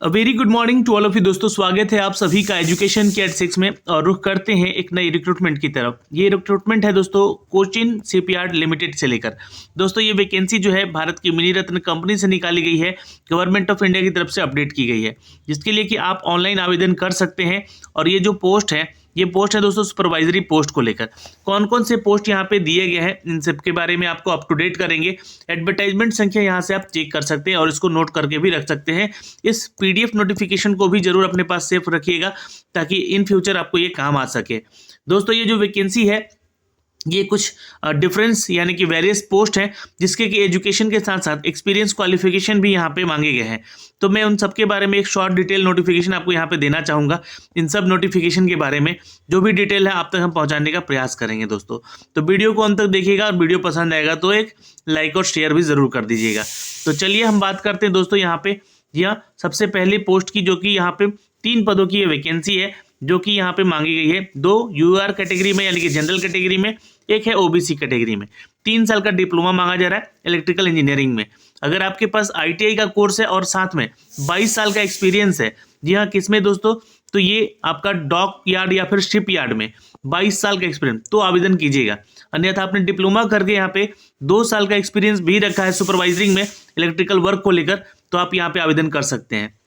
Very good morning to all of you दोस्तों, स्वागत है आप सभी का एजुकेशन के एट 6 में। और रुख करते हैं एक नई रिक्रूटमेंट की तरफ। ये रिक्रूटमेंट है दोस्तों कोचिन शिपयार्ड लिमिटेड से लेकर। दोस्तों ये वैकेंसी जो है भारत की मिनी रत्न कंपनी से निकाली गई है, गवर्नमेंट ऑफ इंडिया की तरफ से अपडेट की गई है, जिसके लिए कि आप ऑनलाइन आवेदन कर सकते हैं। और ये जो पोस्ट है, ये पोस्ट है दोस्तों सुपरवाइजरी पोस्ट को लेकर। कौन कौन से पोस्ट यहाँ पे दिए गए हैं, इन सब के बारे में आपको अप टू डेट करेंगे। एडवर्टाइजमेंट संख्या यहाँ से आप चेक कर सकते हैं और इसको नोट करके भी रख सकते हैं। इस पीडीएफ नोटिफिकेशन को भी जरूर अपने पास सेव रखिएगा ताकि इन फ्यूचर आपको ये काम आ सके। दोस्तों ये जो वैकेंसी है, ये कुछ डिफरेंस यानी कि वेरियस पोस्ट हैं, जिसके कि एजुकेशन के साथ साथ एक्सपीरियंस क्वालिफिकेशन भी यहाँ पे मांगे गए हैं। तो मैं उन सब के बारे में एक शॉर्ट डिटेल नोटिफिकेशन आपको यहाँ पे देना चाहूँगा। इन सब नोटिफिकेशन के बारे में जो भी डिटेल है आप तक हम पहुँचाने का प्रयास करेंगे दोस्तों। तो वीडियो को अंत तक देखिएगा और वीडियो पसंद आएगा तो एक लाइक और शेयर भी ज़रूर कर दीजिएगा। तो चलिए हम बात करते हैं दोस्तों यहाँ पे। जी हाँ, सबसे पहले पोस्ट की, जो कि यहाँ पे 3 पदों की ये वैकेंसी है, जो कि यहाँ पे मांगी गई है। 2 यूआर कैटेगरी में यानी कि जनरल कैटेगरी में, एक है ओबीसी कैटेगरी में। 3 साल का डिप्लोमा मांगा जा रहा है इलेक्ट्रिकल इंजीनियरिंग में। अगर आपके पास आईटीआई का कोर्स है और साथ में 22 साल का एक्सपीरियंस है, जी हाँ किसमें दोस्तों, तो ये आपका डॉक यार्ड या फिर शिप यार्ड में 22 साल का एक्सपीरियंस, तो आवेदन कीजिएगा। अन्यथा आपने डिप्लोमा करके यहाँ पे 2 साल का एक्सपीरियंस भी रखा है सुपरवाइजरिंग में इलेक्ट्रिकल वर्क को लेकर, तो आप यहाँ पे आवेदन कर सकते हैं।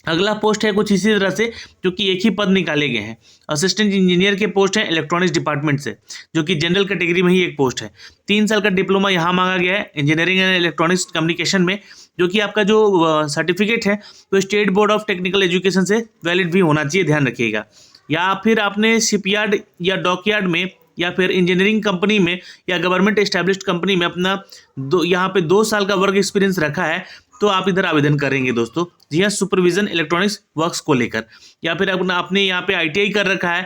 अगला पोस्ट है कुछ इसी तरह से, जो कि एक ही पद निकाले गए हैं। असिस्टेंट इंजीनियर के पोस्ट है इलेक्ट्रॉनिक्स डिपार्टमेंट से, जो कि जनरल कैटेगरी में ही एक पोस्ट है। 3 साल का डिप्लोमा यहाँ मांगा गया है इंजीनियरिंग एंड इलेक्ट्रॉनिक्स कम्युनिकेशन में, जो कि आपका जो सर्टिफिकेट है वो state board of technical education से वैलिड भी होना चाहिए, ध्यान रखिएगा। या फिर आपने शिपयार्ड या डॉकयार्ड में या फिर इंजीनियरिंग कंपनी में या गवर्नमेंट एस्टैब्लिश्ड कंपनी में अपना यहाँ पे 2 साल का वर्क एक्सपीरियंस रखा है, तो आप इधर आवेदन करेंगे दोस्तों। जी हाँ, सुपरविजन इलेक्ट्रॉनिक्स वर्क्स को लेकर। या फिर आपने यहाँ पे आईटीआई कर रखा है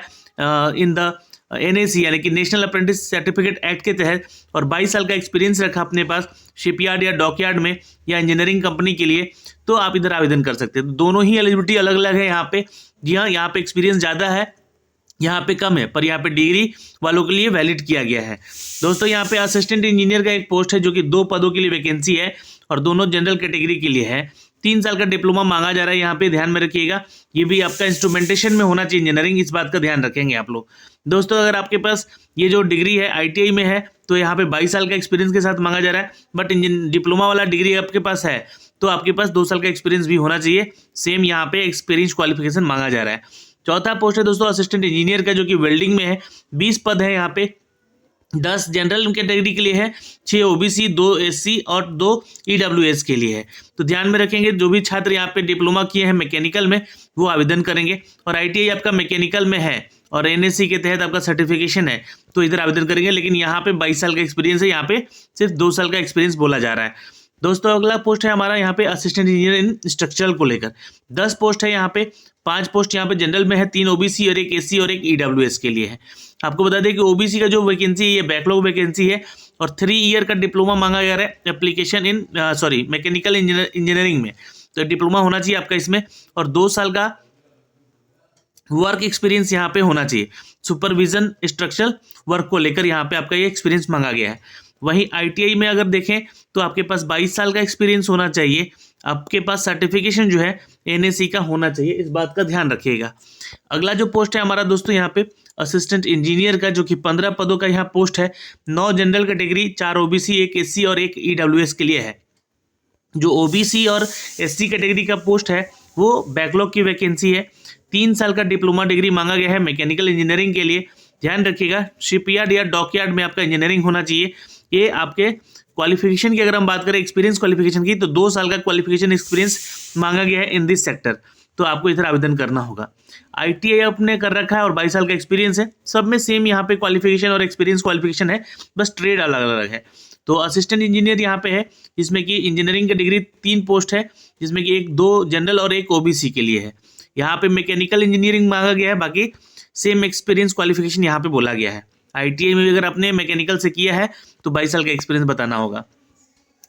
इन द एनएसी यानी कि नेशनल अप्रेंटिस सर्टिफिकेट एक्ट के तहत, और 22 साल का एक्सपीरियंस रखा अपने पास शिपयार्ड या डॉकयार्ड में या इंजीनियरिंग कंपनी के लिए, तो आप इधर आवेदन कर सकते हैं। दोनों ही एलिजिबिलिटी अलग अलग है यहाँ पे। जी हाँ, यहाँ पे एक्सपीरियंस ज़्यादा है, यहाँ पे कम है, पर यहाँ पे डिग्री वालों के लिए वैलिड किया गया है दोस्तों। यहाँ पे असिस्टेंट इंजीनियर का एक पोस्ट है, जो कि 2 पदों के लिए वैकेंसी है और दोनों जनरल कैटेगरी के लिए है। 3 साल का डिप्लोमा मांगा जा रहा है, यहाँ पे ध्यान में रखिएगा। ये भी आपका इंस्ट्रूमेंटेशन में होना चाहिए इंजीनियरिंग, इस बात का ध्यान रखेंगे आप लोग दोस्तों। अगर आपके पास ये जो डिग्री है आईटीआई में है, तो यहाँ पे 22 साल का एक्सपीरियंस के साथ मांगा जा रहा है। बट डिप्लोमा वाला डिग्री आपके पास है, तो आपके पास 2 साल का एक्सपीरियंस भी होना चाहिए। सेम यहाँ पे एक्सपीरियंस क्वालिफिकेशन मांगा जा रहा है। चौथा पोस्ट है दोस्तों असिस्टेंट इंजीनियर का, जो कि वेल्डिंग में है। 20 पद है यहाँ पे। 10 जनरल कैटेगरी के लिए है, 6 ओबीसी, 2 एससी और 2 ईडब्ल्यूएस के लिए है। तो ध्यान में रखेंगे, जो भी छात्र यहाँ पे डिप्लोमा किए हैं मैकेनिकल में, वो आवेदन करेंगे। और आईटीआई आपका मैकेनिकल में है और एनएससी के तहत आपका सर्टिफिकेशन है, तो इधर आवेदन करेंगे। लेकिन यहाँ पे 22 साल का एक्सपीरियंस है, यहाँ पे सिर्फ 2 साल का एक्सपीरियंस बोला जा रहा है दोस्तों। अगला पोस्ट है हमारा यहाँ पे असिस्टेंट इंजीनियर इन स्ट्रक्चरल को लेकर। 10 पोस्ट है यहाँ पे। 5 पोस्ट यहाँ पे जनरल में है, 3 ओबीसी और 1 एससी और 1 ईडब्ल्यूएस के लिए है। आपको बता दें कि ओबीसी का जो वैकेंसी है ये बैकलॉग वैकेंसी है और 3 ईयर का डिप्लोमा मांगा गया है एप्लीकेशन इन मैकेनिकल इंजीनियरिंग में। तो डिप्लोमा होना चाहिए आपका इसमें, और 2 साल का वर्क एक्सपीरियंस यहाँ पे होना चाहिए। सुपरविजन स्ट्रक्चरल वर्क को लेकर यहाँ पे आपका ये एक्सपीरियंस मांगा गया है। वहीं आईटीआई में अगर देखें तो आपके पास 22 साल का एक्सपीरियंस होना चाहिए। आपके पास सर्टिफिकेशन जो है एनएससी का होना चाहिए, इस बात का ध्यान रखिएगा। अगला जो पोस्ट है हमारा दोस्तों यहाँ पे असिस्टेंट इंजीनियर का, जो कि 15 पदों का यहाँ पोस्ट है। 9 जनरल कैटेगरी, 4 ओबीसी, 1 एससी और 1 ईडब्ल्यूएस के लिए है। जो ओबीसी और एससी कैटेगरी का पोस्ट है वो बैकलॉग की वैकेंसी है। 3 साल का डिप्लोमा डिग्री मांगा गया है मैकेनिकल इंजीनियरिंग के लिए। ध्यान रखिएगा, शिपयार्ड या डॉकयार्ड में आपका इंजीनियरिंग होना चाहिए। ये आपके क्वालिफिकेशन की अगर हम बात करें एक्सपीरियंस क्वालिफिकेशन की, तो 2 साल का क्वालिफिकेशन एक्सपीरियंस मांगा गया है इन दिस सेक्टर, तो आपको इधर आवेदन करना होगा। आईटीआई आपने कर रखा है और 22 साल का एक्सपीरियंस है, सब में सेम यहाँ पे क्वालिफिकेशन और एक्सपीरियंस क्वालिफिकेशन है, बस ट्रेड अलग अलग है। तो असिस्टेंट इंजीनियर यहाँ पे है, जिसमें कि इंजीनियरिंग की डिग्री 3 पोस्ट है, जिसमें कि 2 जनरल और 1 ओबीसी के लिए है। यहाँ पे मैकेनिकल इंजीनियरिंग मांगा गया है, बाकी सेम एक्सपीरियंस क्वालिफिकेशन यहाँ पे बोला गया है। आईटीआई में भी अगर आपने मैकेनिकल से किया है तो 22 साल का एक्सपीरियंस बताना होगा।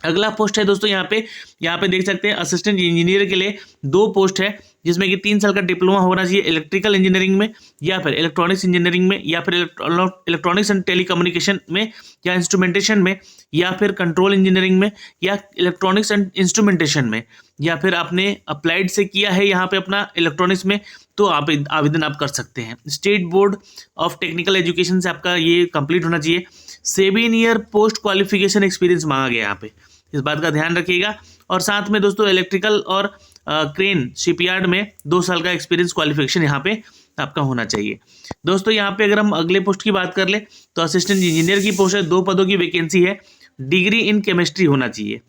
अगला पोस्ट है दोस्तों यहाँ पे देख सकते हैं असिस्टेंट इंजीनियर के लिए 2 पोस्ट है, जिसमें कि 3 साल का डिप्लोमा होना चाहिए इलेक्ट्रिकल इंजीनियरिंग में या फिर इलेक्ट्रॉनिक्स इंजीनियरिंग में या फिर इलेक्ट्रॉनिक्स एंड टेलीकम्युनिकेशन में या इंस्ट्रूमेंटेशन में या फिर कंट्रोल इंजीनियरिंग में या इलेक्ट्रॉनिक्स एंड इंस्ट्रूमेंटेशन में, या फिर आपने अप्लाइड से किया है यहाँ पे अपना इलेक्ट्रॉनिक्स में, तो आप आवेदन आप कर सकते हैं। State board of technical education से आपका ये कंप्लीट होना चाहिए। 7 ईयर पोस्ट क्वालिफिकेशन एक्सपीरियंस मांगा गया यहाँ पे, इस बात का ध्यान रखिएगा। और साथ में दोस्तों इलेक्ट्रिकल और क्रेन शिपयार्ड में 2 साल का एक्सपीरियंस क्वालिफिकेशन यहाँ पे आपका होना चाहिए। दोस्तों यहाँ पे अगर हम अगले पोस्ट की बात कर ले तो असिस्टेंट इंजीनियर की पोस्ट है, 2 पदों की वैकेंसी है। डिग्री इन केमिस्ट्री होना चाहिए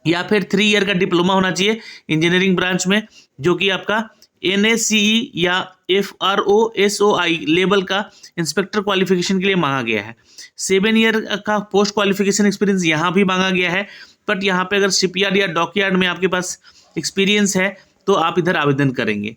या फिर 3 ईयर का डिप्लोमा होना चाहिए इंजीनियरिंग ब्रांच में, जो कि आपका NACE या FROSOI लेवल का इंस्पेक्टर क्वालिफिकेशन के लिए मांगा गया है। 7 ईयर का पोस्ट क्वालिफिकेशन एक्सपीरियंस यहाँ भी मांगा गया है, बट यहाँ पे अगर शिपयार्ड या डॉकयार्ड में आपके पास एक्सपीरियंस है तो आप इधर आवेदन करेंगे।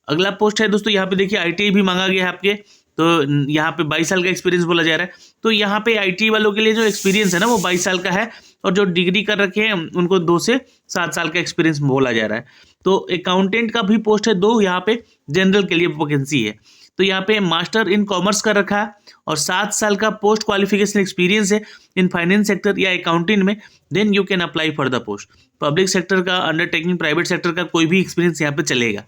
अगला पोस्ट है दोस्तों यहाँ पे देखिए ITI भी मांगा गया है आपके, तो यहाँ पे 22 साल का एक्सपीरियंस बोला जा रहा है। तो यहाँ पे ITI वालों के लिए जो एक्सपीरियंस है ना वो 22 साल का है, और जो डिग्री कर रखे हैं उनको 2 से 7 साल का एक्सपीरियंस बोला जा रहा है। तो अकाउंटेंट का भी पोस्ट है 2 यहाँ पे जनरल के लिए वैकेंसी है। तो यहाँ पे मास्टर इन कॉमर्स कर रखा है और 7 साल का पोस्ट क्वालिफिकेशन एक्सपीरियंस है इन फाइनेंस सेक्टर या अकाउंटिंग में, then you can apply for the post. Public sector का, अंडरटेकिंग, प्राइवेट सेक्टर का कोई भी एक्सपीरियंस यहाँ पे चलेगा।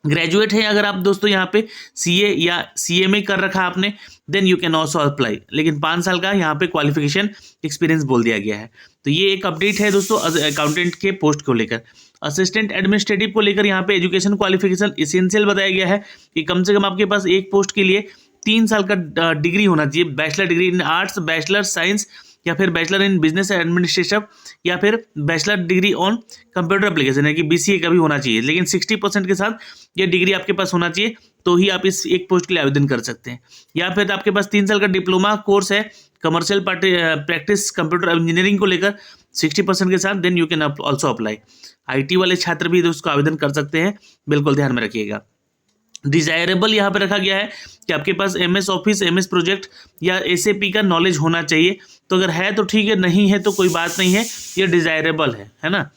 ग्रेजुएट है अगर आप दोस्तों यहाँ पे CA या CMA कर रखा है आपने, then you can also apply, लेकिन 5 साल का यहाँ पे क्वालिफिकेशन एक्सपीरियंस बोल दिया गया है। तो ये एक अपडेट है दोस्तों अकाउंटेंट के पोस्ट को लेकर। असिस्टेंट एडमिनिस्ट्रेटिव को लेकर यहाँ पे एजुकेशन क्वालिफिकेशन इसेंशियल बताया गया है कि कम से कम आपके पास एक पोस्ट के लिए 3 साल का डिग्री होना चाहिए, bachelor degree in arts, bachelor science या फिर बैचलर इन बिजनेस एडमिनिस्ट्रेशन या फिर bachelor degree on computer application, है कि BCA का भी होना चाहिए, लेकिन 60% के साथ ये डिग्री आपके पास होना चाहिए, तो ही आप इस एक पोस्ट के लिए आवेदन कर सकते हैं। या फिर आपके पास 3 साल का डिप्लोमा कोर्स है कमर्शियल प्रैक्टिस कंप्यूटर इंजीनियरिंग को लेकर 60% के साथ, then you can also apply. IT वाले छात्र भी दोस्तों आवेदन कर सकते हैं, बिल्कुल ध्यान में रखिएगा। डिजायरेबल यहाँ पे रखा गया है कि आपके पास MS ऑफिस, MS प्रोजेक्ट या SAP का नॉलेज होना चाहिए, तो अगर है तो ठीक है, नहीं है तो कोई बात नहीं है, ये डिजायरेबल है ना।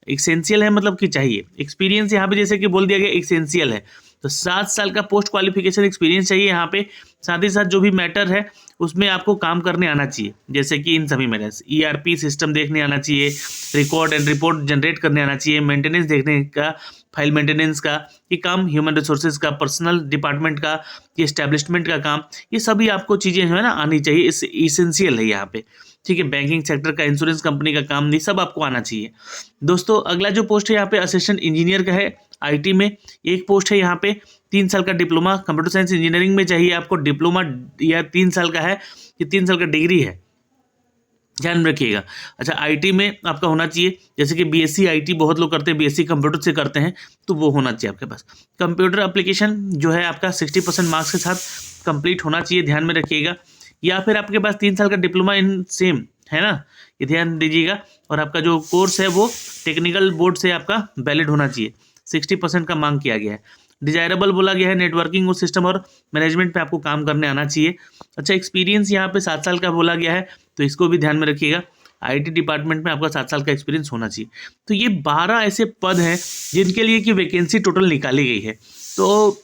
एसेंशियल है मतलब कि चाहिए। एक्सपीरियंस यहाँ पे जैसे कि बोल दिया गया एसेंशियल है, तो 7 साल का पोस्ट क्वालिफिकेशन एक्सपीरियंस चाहिए यहाँ पे। साथ ही साथ जो भी मैटर है उसमें आपको काम करने आना चाहिए, जैसे कि इन सभी में ERP सिस्टम देखने आना चाहिए, रिकॉर्ड एंड रिपोर्ट जनरेट करने आना चाहिए, मेंटेनेंस देखने का, फाइल मेंटेनेंस का ये काम, ह्यूमन रिसोर्सेज का, पर्सनल डिपार्टमेंट का, ये एस्टेब्लिशमेंट का काम, ये सभी आपको चीज़ें जो है ना आनी चाहिए, इस इसेंशियल है यहाँ पे, ठीक है। बैंकिंग सेक्टर का, इंश्योरेंस कंपनी का काम, नहीं सब आपको आना चाहिए। दोस्तों अगला जो पोस्ट है यहाँ पे असिस्टेंट इंजीनियर का है IT में, एक पोस्ट है यहाँ पे 3 साल का डिप्लोमा कंप्यूटर साइंस इंजीनियरिंग में चाहिए आपको डिप्लोमा, या 3 साल का है, ये 3 साल का डिग्री है, ध्यान में रखिएगा। अच्छा IT में आपका होना चाहिए, जैसे कि BSc IT बहुत लोग करते हैं, BSc कंप्यूटर से करते हैं, तो वो होना चाहिए आपके पास। कंप्यूटर एप्लीकेशन जो है आपका 60% मार्क्स के साथ कंप्लीट होना चाहिए, ध्यान में रखिएगा। या फिर आपके पास 3 साल का डिप्लोमा इन सेम है ना, ये ध्यान दीजिएगा। और आपका जो कोर्स है वो टेक्निकल बोर्ड से आपका वैलिड होना चाहिए, 60% का मांग किया गया है। डिजायरेबल बोला गया है, नेटवर्किंग और सिस्टम और मैनेजमेंट पे आपको काम करने आना चाहिए। अच्छा एक्सपीरियंस यहाँ पे 7 साल का बोला गया है, तो इसको भी ध्यान में रखिएगा। IT डिपार्टमेंट में आपका 7 साल का एक्सपीरियंस होना चाहिए। तो ये 12 ऐसे पद हैं जिनके लिए कि वैकेंसी टोटल निकाली गई है। तो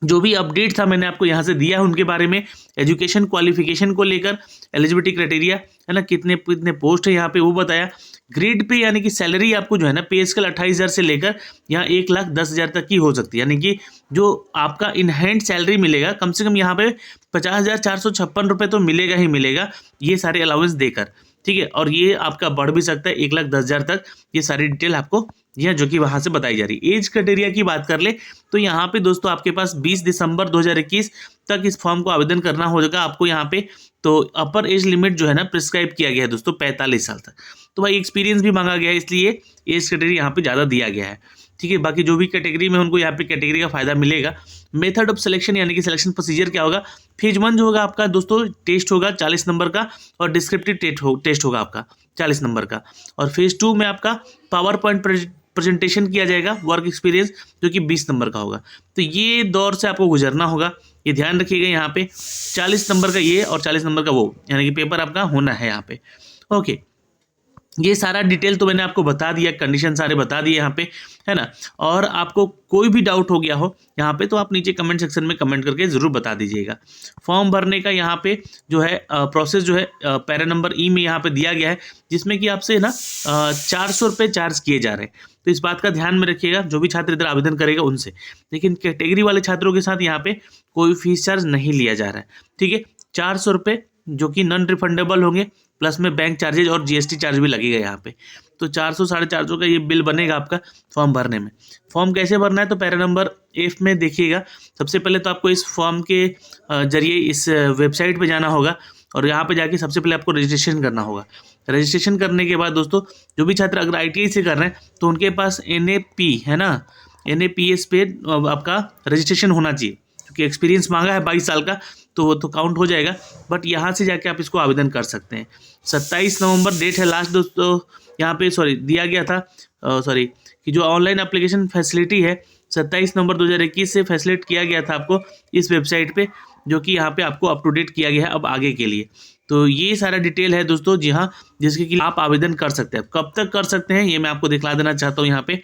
जो भी अपडेट था मैंने आपको यहाँ से दिया है उनके बारे में, एजुकेशन क्वालिफिकेशन को लेकर, एलिजिबिलिटी क्राइटेरिया है ना, कितने पोस्ट है यहाँ पे वो बताया। ग्रेड पे यानी कि सैलरी आपको जो है ना पे स्केल 28,000 से लेकर यहाँ 1,10,000 तक की हो सकती है, यानी कि जो आपका इन हैंड सैलरी मिलेगा कम से कम यहाँ पे 50,456 रुपये तो मिलेगा ही मिलेगा, ये सारे अलाउंस देकर, ठीक है। और ये आपका बढ़ भी सकता है 1,10,000 तक, ये सारी डिटेल आपको यह जो कि वहाँ से बताई जा रही है। एज क्राइटेरिया की बात कर ले तो यहाँ पे दोस्तों आपके पास 20 दिसंबर 2021 तक इस फॉर्म को आवेदन करना होगा आपको यहाँ पे। तो अपर एज लिमिट जो है ना प्रिस्क्राइब किया गया है दोस्तों 45 साल तक। तो भाई एक्सपीरियंस भी मांगा गया है, इसलिए एज क्राइटेरिया यहाँ पे ज़्यादा दिया गया है, ठीक है। बाकी जो भी कैटेगरी में उनको यहाँ पे कैटेगरी का फायदा मिलेगा। मेथड ऑफ सिलेक्शन यानी कि सिलेक्शन प्रोसीजर क्या होगा, फेज 1 जो होगा आपका दोस्तों टेस्ट होगा 40 नंबर का, और डिस्क्रिप्टिव टेस्ट होगा आपका 40 नंबर का, और फेज 2 में आपका पावर पॉइंट प्रेजेंटेशन किया जाएगा वर्क एक्सपीरियंस जो कि 20 नंबर का होगा। तो ये दौर से आपको गुजरना होगा, ये ध्यान रखिएगा। यहाँ पे 40 नंबर का ये और 40 नंबर का वो, यानी कि पेपर आपका होना है यहाँ पे, ओके। ये सारा डिटेल तो मैंने आपको बता दिया, कंडीशन सारे बता दिए यहाँ पे, है ना। और आपको कोई भी डाउट हो गया हो यहाँ पे तो आप नीचे कमेंट सेक्शन में कमेंट करके ज़रूर बता दीजिएगा। फॉर्म भरने का यहाँ पे जो है प्रोसेस जो है पैरा नंबर ई में यहाँ पे दिया गया है, जिसमें कि आपसे ना 400 रुपये चार्ज किए जा रहे हैं। तो इस बात का ध्यान में रखिएगा, जो भी छात्र इधर आवेदन करेगा उनसे। लेकिन कैटेगरी वाले छात्रों के साथ यहाँ पे कोई फीस चार्ज नहीं लिया जा रहा है, ठीक है। 400 रुपये जो कि नॉन रिफंडेबल होंगे, प्लस में बैंक चार्जेज और जीएसटी चार्ज भी लगेगा यहाँ पे। तो 400 450 का ये बिल बनेगा आपका फॉर्म भरने में। फॉर्म कैसे भरना है तो पैरा नंबर एफ में देखिएगा। सबसे पहले तो आपको इस फॉर्म के जरिए इस वेबसाइट पे जाना होगा और यहाँ पे जाके सबसे पहले आपको रजिस्ट्रेशन करना होगा। रजिस्ट्रेशन करने के बाद दोस्तों जो भी छात्र अगर ITI से कर रहे हैं तो उनके पास NAP है ना, NAPS पे आपका रजिस्ट्रेशन होना चाहिए, क्योंकि एक्सपीरियंस मांगा है 22 साल का, तो वो तो काउंट हो जाएगा। बट यहाँ से जाके आप इसको आवेदन कर सकते हैं। 27 नवंबर डेट है लास्ट दोस्तों, यहाँ पे दिया गया था कि जो ऑनलाइन एप्लीकेशन फैसिलिटी है 27 नवंबर 2021 से फैसिलिट किया गया था आपको इस वेबसाइट पे, जो कि यहाँ पे आपको अप टू डेट किया गया है अब आगे के लिए। तो ये सारा डिटेल है दोस्तों, जी हाँ, जिसके कि आप आवेदन कर सकते हैं। कब तक कर सकते हैं ये मैं आपको दिखला देना चाहता हूँ यहाँ पे।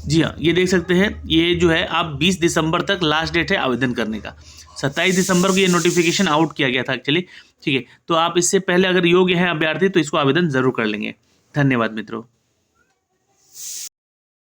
जी हाँ, ये देख सकते हैं, ये जो है आप 20 दिसंबर तक लास्ट डेट है आवेदन करने का। 27 दिसंबर को ये नोटिफिकेशन आउट किया गया था एक्चुअली, ठीक है। तो आप इससे पहले अगर योग्य हैं अभ्यर्थी तो इसको आवेदन जरूर कर लेंगे। धन्यवाद मित्रों।